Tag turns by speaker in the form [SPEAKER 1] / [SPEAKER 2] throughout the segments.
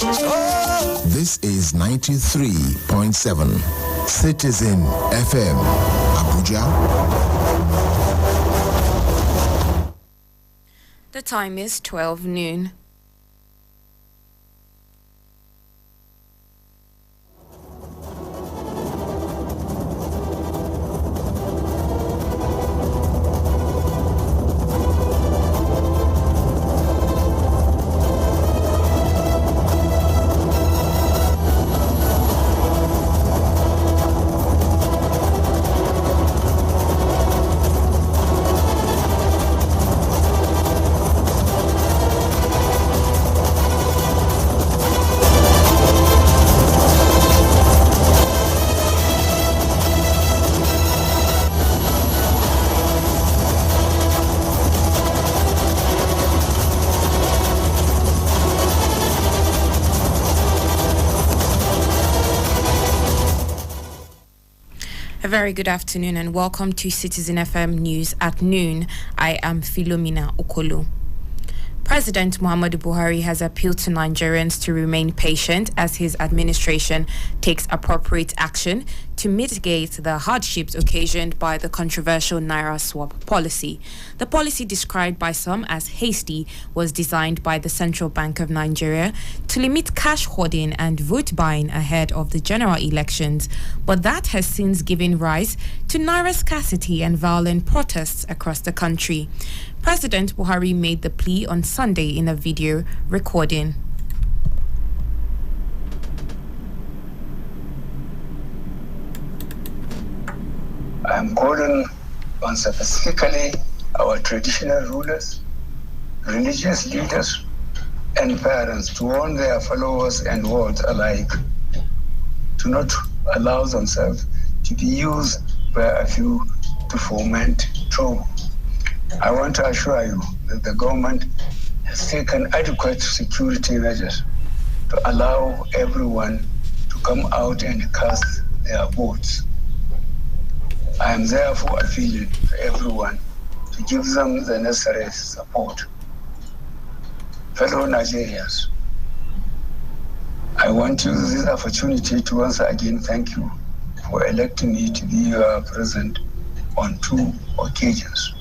[SPEAKER 1] This is 93.7 Citizen FM, Abuja.
[SPEAKER 2] The time is 12 noon. A very good afternoon and welcome to Citizen FM News at noon. I am Philomena Okolo. President Muhammadu Buhari has appealed to Nigerians to remain patient as his administration takes appropriate action to mitigate the hardships occasioned by the controversial Naira swap policy. The policy, described by some as hasty, was designed by the Central Bank of Nigeria to limit cash hoarding and vote buying ahead of the general elections, but that has since given rise to Naira scarcity and violent protests across the country. President Buhari made the plea on Sunday in a video recording.
[SPEAKER 3] I am calling on specifically our traditional rulers, religious leaders, and parents to warn their followers and wards alike to not allow themselves to be used by a few to foment trouble. I want to assure you that the government has taken adequate security measures to allow everyone to come out and cast their votes. I am therefore appealing to everyone to give them the necessary support. Fellow Nigerians, I want to use this opportunity to once again thank you for electing me to be your president on 2 occasions.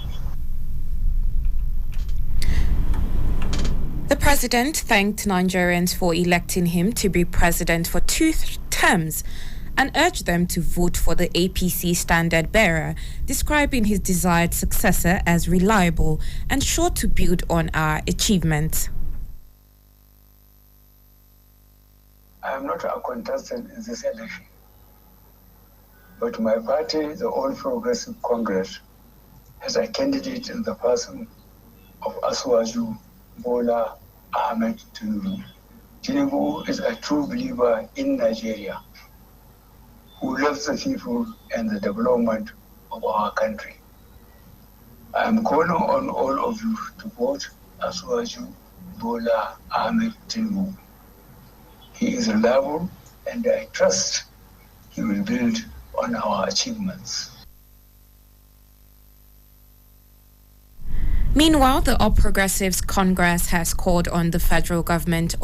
[SPEAKER 2] The president thanked Nigerians for electing him to be president for 2 terms and urged them to vote for the APC standard bearer, describing his desired successor as reliable and sure to build on our achievements.
[SPEAKER 3] I am not a contestant in this election, but my party, the All Progressive Congress, has a candidate in the person of Asuwaju Bola Ahmed Tinubu. Tinubu is a true believer in Nigeria, who loves the people and the development of our country. I am calling on all of you to vote Asuwaju Bola Ahmed Tinubu. He is reliable and I trust he will build on our achievements.
[SPEAKER 2] Meanwhile, the All Progressives Congress has called on the federal government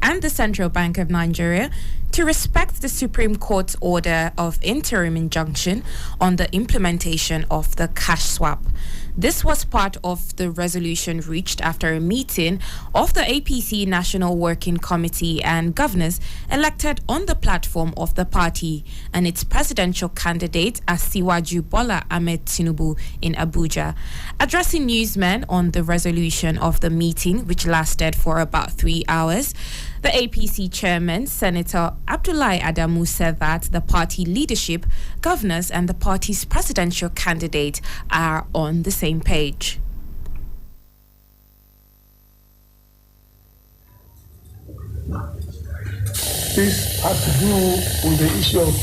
[SPEAKER 2] and the Central Bank of Nigeria to respect the Supreme Court's order of interim injunction on the implementation of the cash swap. This was part of the resolution reached after a meeting of the APC National Working Committee and governors elected on the platform of the party and its presidential candidate Asiwaju Bola Ahmed Tinubu in Abuja. Addressing newsmen on the resolution of the meeting, which lasted for about 3 hours, the APC chairman, Senator Abdullahi Adamu, said that the party leadership, governors, and the party's presidential candidate are on the same page.
[SPEAKER 4] This has to do with the issue of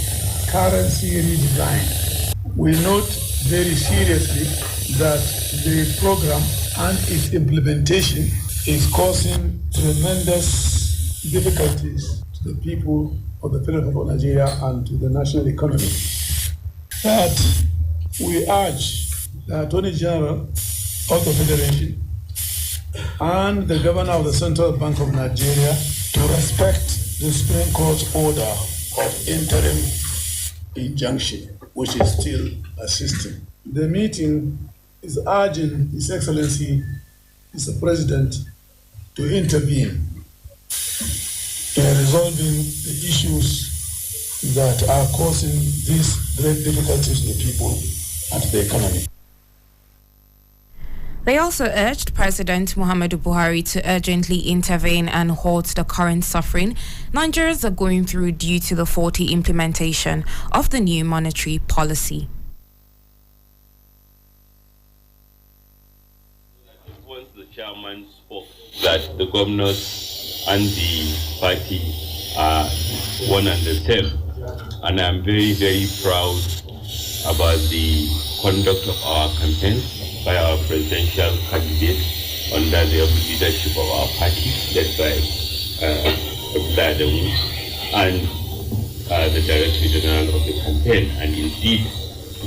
[SPEAKER 4] currency redesign. We note very seriously that the program and its implementation is causing tremendous difficulties to the people of the Federal Republic of Nigeria and to the national economy. That we urge the Attorney General of the Federation and the Governor of the Central Bank of Nigeria to respect the Supreme Court's order of interim injunction, which is still persisting. The meeting is urging His Excellency, Mr. President, to intervene in resolving the issues that are causing these great difficulties to the people and to the economy.
[SPEAKER 2] They also urged President Muhammadu Buhari to urgently intervene and halt the current suffering Nigerians are going through due to the faulty implementation of the new monetary policy.
[SPEAKER 5] Once the chairman spoke that the governors and the party are one and the same, and I'm very, very proud about the conduct of our campaign by our presidential candidate under the leadership of our party, led by Abuja and the Director General of the campaign. And indeed,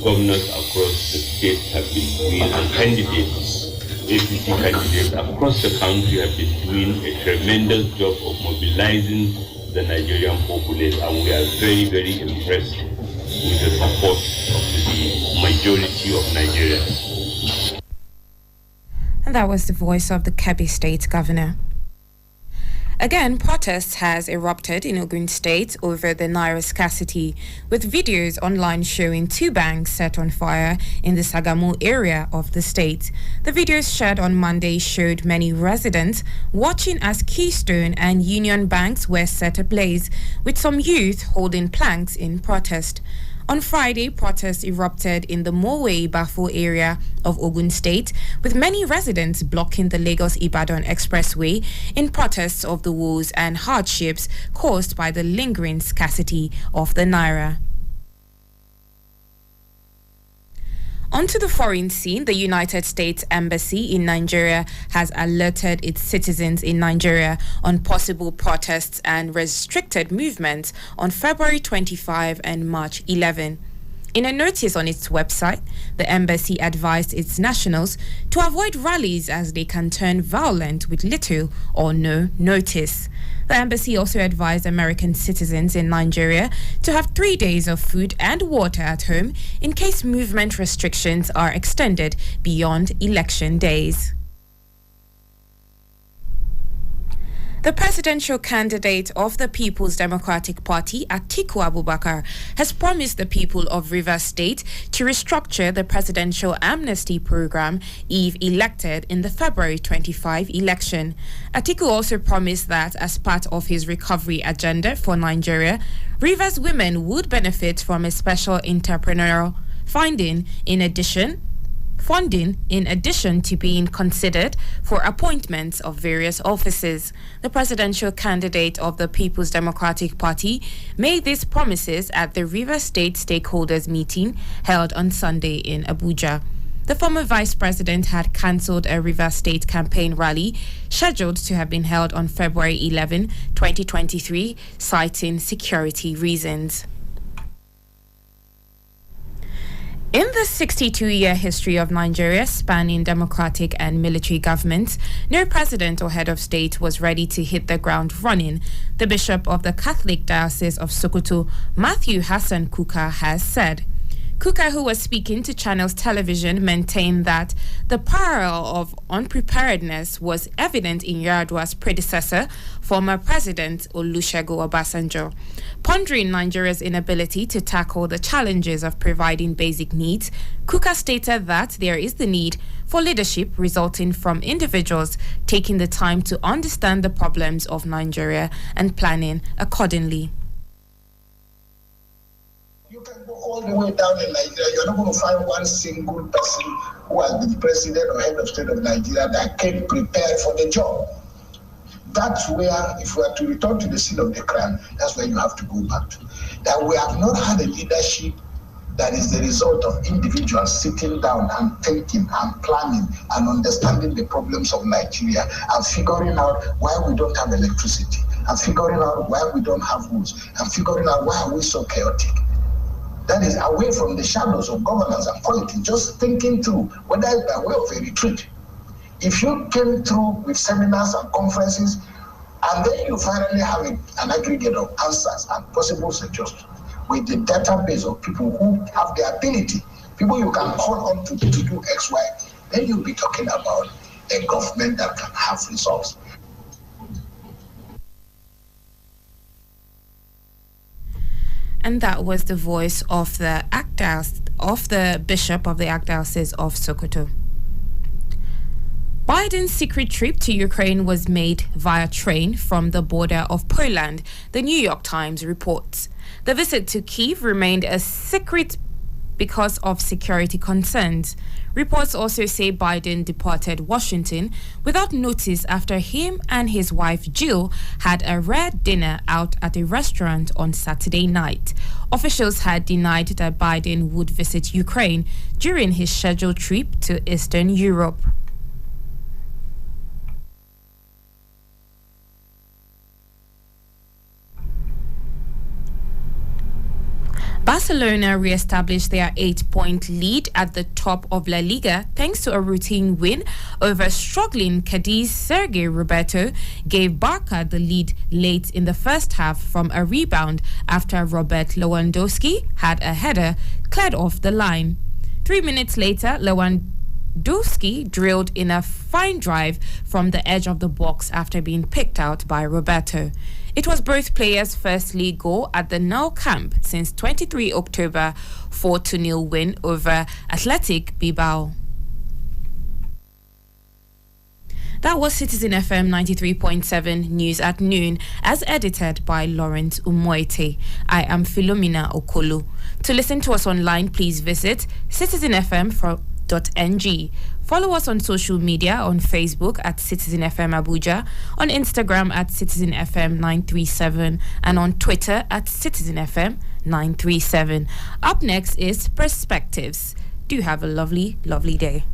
[SPEAKER 5] governors across the state have been doing, and candidates, APC candidates across the country have been doing a tremendous job of mobilizing the Nigerian populace, and we are very, very impressed with the support of the majority of Nigerians.
[SPEAKER 2] And that was the voice of the Kebbi State Governor. Again, protests has erupted in Ogun State over the Naira scarcity, with videos online showing two banks set on fire in the Sagamu area of the state. The videos shared on Monday showed many residents watching as Keystone and Union banks were set ablaze, with some youth holding planks in protest. On Friday, protests erupted in the Mowe-Bafo area of Ogun State, with many residents blocking the Lagos-Ibadan Expressway in protests of the woes and hardships caused by the lingering scarcity of the Naira. Onto the foreign scene, the United States Embassy in Nigeria has alerted its citizens in Nigeria on possible protests and restricted movements on February 25 and March 11. In a notice on its website, the embassy advised its nationals to avoid rallies as they can turn violent with little or no notice. The embassy also advised American citizens in Nigeria to have 3 days of food and water at home in case movement restrictions are extended beyond election days. The presidential candidate of the People's Democratic Party, Atiku Abubakar, has promised the people of Rivers State to restructure the presidential amnesty program if elected in the February 25 election. Atiku also promised that as part of his recovery agenda for Nigeria, Rivers women would benefit from a special entrepreneurial funding in addition to being considered for appointments of various offices. The presidential candidate of the People's Democratic Party made these promises at the Rivers State stakeholders meeting held on Sunday in Abuja. The former vice president had cancelled a Rivers State campaign rally scheduled to have been held on February 11, 2023, citing security reasons. In the 62-year history of Nigeria, spanning democratic and military governments, no president or head of state was ready to hit the ground running, the Bishop of the Catholic Diocese of Sokoto, Matthew Hassan Kuka, has said. Kuka, who was speaking to Channels Television, maintained that the peril of unpreparedness was evident in Yar'Adua's predecessor, former President Olusegun Obasanjo. Pondering Nigeria's inability to tackle the challenges of providing basic needs, Kuka stated that there is the need for leadership resulting from individuals taking the time to understand the problems of Nigeria and planning accordingly.
[SPEAKER 3] You can go all the way down in Nigeria. You're not going to find one single person who has been president or head of state of Nigeria that can prepare for the job. That's where, if we are to return to the scene of the crime, that's where you have to go back to. That we have not had a leadership that is the result of individuals sitting down and thinking and planning and understanding the problems of Nigeria and figuring out why we don't have electricity and figuring out why we don't have roads and figuring out why are we so chaotic. That is away from the shadows of governance and politics, just thinking through whether by way of a retreat. If you came through with seminars and conferences And then you finally have an aggregate of answers and possible suggestions with the database of people who have the ability, people you can call on to do X, Y. Then you'll be talking about a government that can have results.
[SPEAKER 2] And that was the voice of the Bishop of the Archdiocese of Sokoto. Biden's secret trip to Ukraine was made via train from the border of Poland, the New York Times reports. The visit to Kyiv remained a secret because of security concerns. Reports also say Biden departed Washington without notice after him and his wife Jill had a rare dinner out at a restaurant on Saturday night. Officials had denied that Biden would visit Ukraine during his scheduled trip to Eastern Europe. Barcelona re-established their 8-point lead at the top of La Liga thanks to a routine win over struggling Cadiz. Sergio Roberto gave Barca the lead late in the first half from a rebound after Robert Lewandowski had a header cleared off the line. 3 minutes later, Lewandowski drilled in a fine drive from the edge of the box after being picked out by Roberto. It was both players' first league goal at the Nou Camp since 23 October 4-0 win over Athletic Bilbao. That was Citizen FM 93.7 News at Noon, as edited by Lawrence Umoite. I am Philomena Okolo. To listen to us online, please visit citizenfm.ng. Follow us on social media on Facebook at Citizen FM Abuja, on Instagram at Citizen FM 937, and on Twitter at Citizen FM 937. Up next is Perspectives. Do have a lovely, lovely day.